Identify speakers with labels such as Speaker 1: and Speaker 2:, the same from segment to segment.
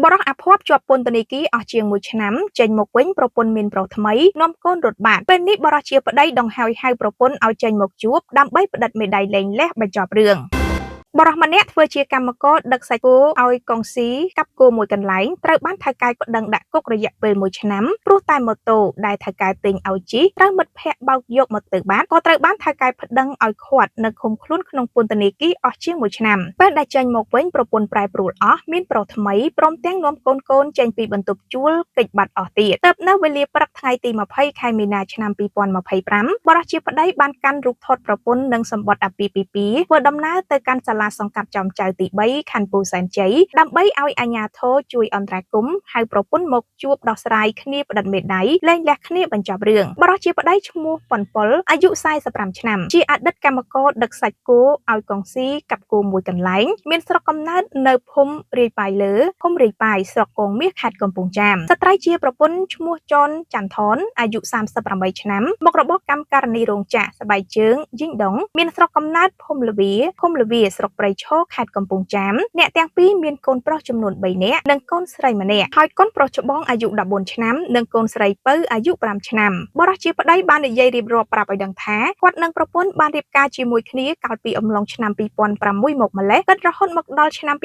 Speaker 1: បរិះអាភ័ព្វជាប់ពន្ធនាគារអស់ជាង1ឆ្នាំចេញមកវិញប្រពន្ធមានប្រុសថ្មីនាំកូនរត់បាត់ពេលនេះបរិះជាប្តីដង្ហោយហៅប្រពន្ធឲ្យចេញមកជួបដើម្បីផ្តិតមេដាយលែងលះបញ្ចប់រឿងបរិះម្នាក់ធ្វើជាកម្មករដឹកសាច់គោឲ្យកងស៊ីកាប់គោមួយកន្លែងត្រូវបានថៅកែប្តឹងដាក់គុករយៈពេល1ឆ្នាំព្រោះតែម៉ូតូដែលថៅកែទិញឲ្យជិះត្រូវមិត្តភ័ក្តិបោកយកមកទៅបាត់ក៏ត្រូវបានថៅកែប្តឹងឲ្យឃាត់នៅឃុំខ្លួនក្នុងពន្ធនាគារអស់ជាង1ឆ្នាំពេលដែលចេញមកវិញប្រពន្ធប្រែប្រួលអស់មានប្រុសថ្មីព្រមទាំងនាំកូនចេញពីបន្ទប់ជួលកិច្ចបាត់អស់ទៀតទើបនៅវេលាព្រឹកថ្ងៃទី20ខែមីនាឆ្នាំ2025បរិះជាប្តីបានកាន់រូបថតប្រពន្ធនិងសម្បត្តិអាពាហ៍ពិពាហ៍ធ្វើដំណើរទៅកាន់សាលាសង្កាត់ចំចៅទី3ខណ្ឌពោធិ៍សែនជ័យដើម្បីឲ្យអាជ្ញាធរជួយអន្តរាគមន៍ហៅប្រពន្ធមកជួបដោះស្រាយគ្នាផ្តិតមេដាយលែងលះគ្នាបញ្ចប់រឿងបរិះជាប្តីឈ្មោះប៉ុនប៉ុលអាយុ45ឆ្នាំជាអតីតកម្មករដឹកសាច់គោឲ្យកងស៊ីកាប់គោមួយកន្លែងមានស្រុកកំណើតនៅភូមិរាយប៉ាយលើភូមិរាយប៉ាយស្រុកកងមាសខេត្តកំពង់ចាមស្ត្រីជាប្រពន្ធឈ្មោះចនច័ន្ទថនអាយុ38ឆ្នាំមុខរបរកម្មការនីរោងចក្រស្បែកជើងយីងដុងមានស្រុកកំណើតភូមិលវាស្រុកព្រៃឈរខេត្តកំពង់ចាមអ្នកទាំងពីរមានកូនប្រុសចំនួន3នាក់និងកូនស្រីម្នាក់ហើយកូនប្រុសច្បងអាយុ14ឆ្នាំនិងកូនស្រីពៅអាយុ5ឆ្នាំបរិះជាប្តីបាននិយាយរៀបរាប់ប្រាប់ឲ្យដឹងថាគាត់និងប្រពន្ធបានរៀបការជាមួយគ្នាកាលពីអំឡុងឆ្នាំ2006មកម្លេះគិតរហូតមកដល់ឆ្នាំ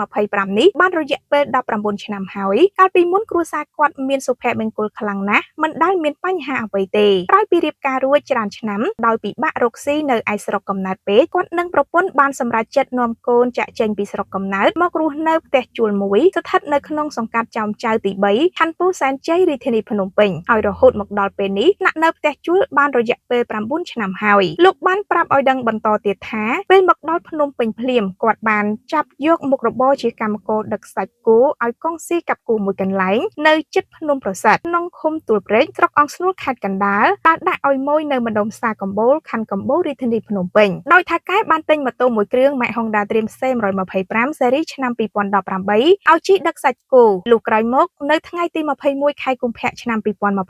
Speaker 1: 2025នេះបានរយៈពេល19ឆ្នាំហើយកាលពីមុនគ្រួសារគាត់មានសុភមង្គលខ្លាំងណាស់មិនដែលមានបញ្ហាអ្វីទេក្រោយពីរៀបការរួចច្រើនឆ្នាំដោយពិបាករកស៊ីនៅឯស្រុកកំណើតពេកគាត់និងប្រពន្ធបានសម្រេចចិត្តនាំកូនចាក់ចេញពីស្រុកកំណើតមករស់នៅផ្ទះជួលមួយស្ថិតនៅក្នុងសង្កាត់ចោមចៅទី3ខណ្ឌពោធិ៍សែនជ័យរាជធានីភ្នំពេញហើយរហូតមកដល់ពេលនេះស្នាក់នៅផ្ទះជួលបានរយៈពេល9ឆ្នាំហើយលោកបានប្រាប់ឲ្យដឹងបន្តទៀតថាពេលមកដល់ភ្នំពេញភ្លាមគាត់បានចាប់យកមុខរបរជាកម្មករដឹកសាច់គោឲ្យកងស៊ីកាប់គោមួយកន្លែងនៅជិតភ្នំប្រសិទ្ធក្នុងឃុំទួលព្រែកស្រុកអង្គស្នួលខេត្តកណ្ដាលដែលដាក់ឲ្យម៉ួយនៅម្ដុំផ្សារកំបូលខណ្ឌកំបូលរាជធានីភ្នំពេញដោយថៅកែបានទិញម៉ូតូមួយគ្រឿង Mac Honda Dream C125 ស៊េរីឆ្នាំ2018ឲ្យជិះដឹកសាច់គោលុះក្រោយមកនៅថ្ងៃទី21ខែកុម្ភៈឆ្នាំ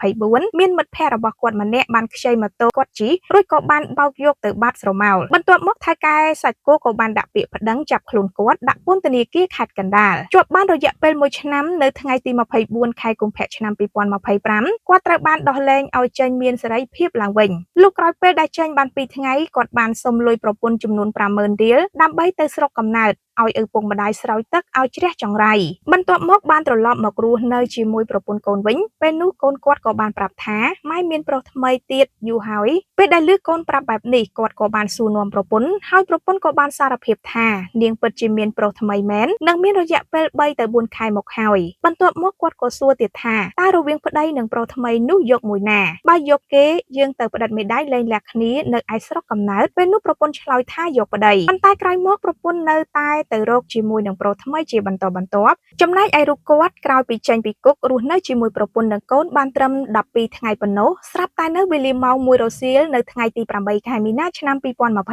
Speaker 1: 2024មានមិត្តភ័ក្តិរបស់គាត់ម្នាក់បានខ្ចីម៉ូតូគាត់ជិះរួចក៏បានបោកយកទៅបាត់ស្រមោលបន្ទាប់មកថៅកែសាច់គោក៏បានដាក់ពាក្យប្តឹងចាប់ខ្លួនគាត់ដាក់ពន្ធនាគារខេត្តកណ្ដាលជាប់បានរយៈពេល1ឆ្នាំនៅថ្ងៃទី24ខែកុម្ភៈឆ្នាំ2025គាត់ត្រូវបានដោះលែងឲ្យចេញមានសេរីភាពឡើងវិញលុះក្រោយពេលដែលចេញបាន2ថ្ងៃគាត់បានសុំលុយប្រពន្ធចំនួន50,000រៀលដើម្បីទៅស្រុកកំណើតឲ្យឪពុកម្ដាយស្រោចទឹកឲ្យជ្រះចង្រៃបន្ទាប់មកបានត្រឡប់មករស់នៅជាមួយប្រពន្ធកូនវិញពេលនោះកូនគាត់ក៏បានប្រាប់ថាម៉ែមានប្រុសថ្មីទៀតយូរហើយពេលដែលឮកូនប្រាប់បែបនេះគាត់ក៏បានសួរនាំប្រពន្ធហើយប្រពន្ធក៏បានសារភាពថានាងពិតជាមានប្រុសថ្មីមែននិងមានរយៈពេល3ទៅ4ខែមកហើយបន្ទាប់មកគាត់ក៏សួរទៀតថាតើរវាងប្តីនិងប្រុសថ្មីនោះយកមួយណាបើយកគេយើងទៅផ្តិតមេដាយលែងលះគ្នានៅឯស្រុកកំណើតពេលនោះប្រពន្ធឆ្លើយថាយកប្តីប៉ុន្តែក្រោយមកប្រពន្ធនៅតែទៅរកជាមួយនឹងប្រុសថ្មីជាបន្តបន្ទាប់ចំណែកឯរូបគាត់ក្រោយពីចេញពីគុករស់នៅជាមួយប្រពន្ធនិងកូនបានត្រឹម12ថ្ងៃប៉ុណ្ណោះស្រាប់តែនៅវេលាម៉ោង1រសៀលនៅថ្ងៃទី8ខែមីនាឆ្នាំ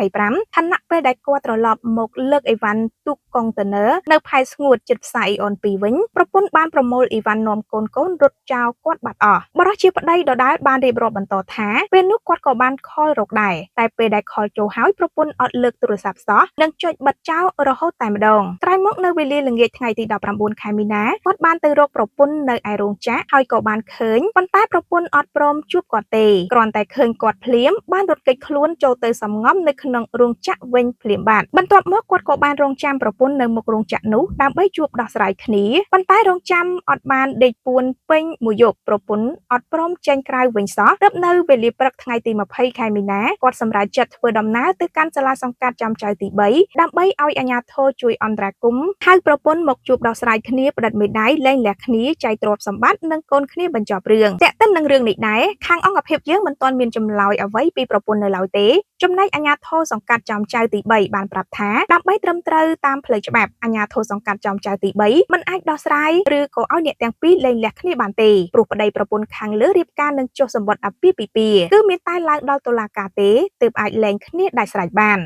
Speaker 1: 2025ខណៈពេលដែលគាត់ត្រឡប់មកលើកអីវ៉ាន់ទូកកុងតឺន័រនៅផែស្ងួតជិតផ្សារអ៊ីអន2វិញប្រពន្ធបានប្រមូលអីវ៉ាន់នាំកូនរត់ចោលគាត់បាត់អស់បរិះជាប្តីដដែលបានរៀបរាប់បន្តថាពេលនោះគាត់ក៏បានខលរកដែរតែពេលដែលខលចូលហើយប្រពន្ធអត់លើកទូរស័ព្ទសោះនិងចុចបិទចោលរហូតតែម្ដងក្រោយមកនៅវេលាល្ងាចថ្ងៃទី19ខែមីនាគាត់បានទៅរកប្រពន្ធនៅឯរោងចក្រហើយក៏បានឃើញប៉ុន្តែប្រពន្ធអត់ព្រមជួបគាត់ទេគ្រាន់តែឃើញគាត់ភ្លាមបានរត់គេចខ្លួនចូលទៅសំងំនៅក្នុងរោងចក្រវិញភ្លាមបាទបន្ទាប់មកគាត់ក៏បានរងចាំប្រពន្ធនៅមុខរោងចក្រនោះដើម្បីជួបដោះស្រាយគ្នាប៉ុន្តែរងចាំអត់បានដេកពួនពេញមួយយប់ប្រពន្ធអត់ព្រមចេញក្រៅវិញសោះទើបនៅវេលាព្រឹកថ្ងៃទី20ខែមីនាគាត់សម្រេចចិត្តធ្វើដំណើរទៅកាន់សាលាសង្កាត់ចំចៅទី3ដើម្បីឲ្យអាជ្ញាធរជួយអន្តរាគមន៍ហៅប្រពន្ធមកជួបដោះស្រាយគ្នាផ្តិតមេដាយលែងលះគ្នាចែកទ្រព្យសម្បត្តិនិងកូនគ្នាបញ្ចប់រឿងតែកតិននឹងរឿងនេះដែរខាងអង្គភាពយើងមិនទាន់មានចម្លើយអ្វីពីប្រពន្ធនៅឡើយទេចំណែកអាជ្ញាធរសង្កាត់ចំចៅទី3បានប្រាប់ថាដើម្បីត្រឹមត្រូវតាមផ្លូវច្បាប់អាជ្ញាធរសង្កាត់ចំចៅទី3មិនអាចដោះស្រាយឬក៏ឲ្យអ្នកទាំងពីរលែងលះគ្នាបានទេព្រោះប្តីប្រពន្ធខាងលើរៀបការនឹងចុះសម្បត្តិអាពាហ៍ពិពាហ៍គឺមានតែឡើងដល់តុលាការទេទើបអាចលែងគ្នាដាច់ស្រេចបាន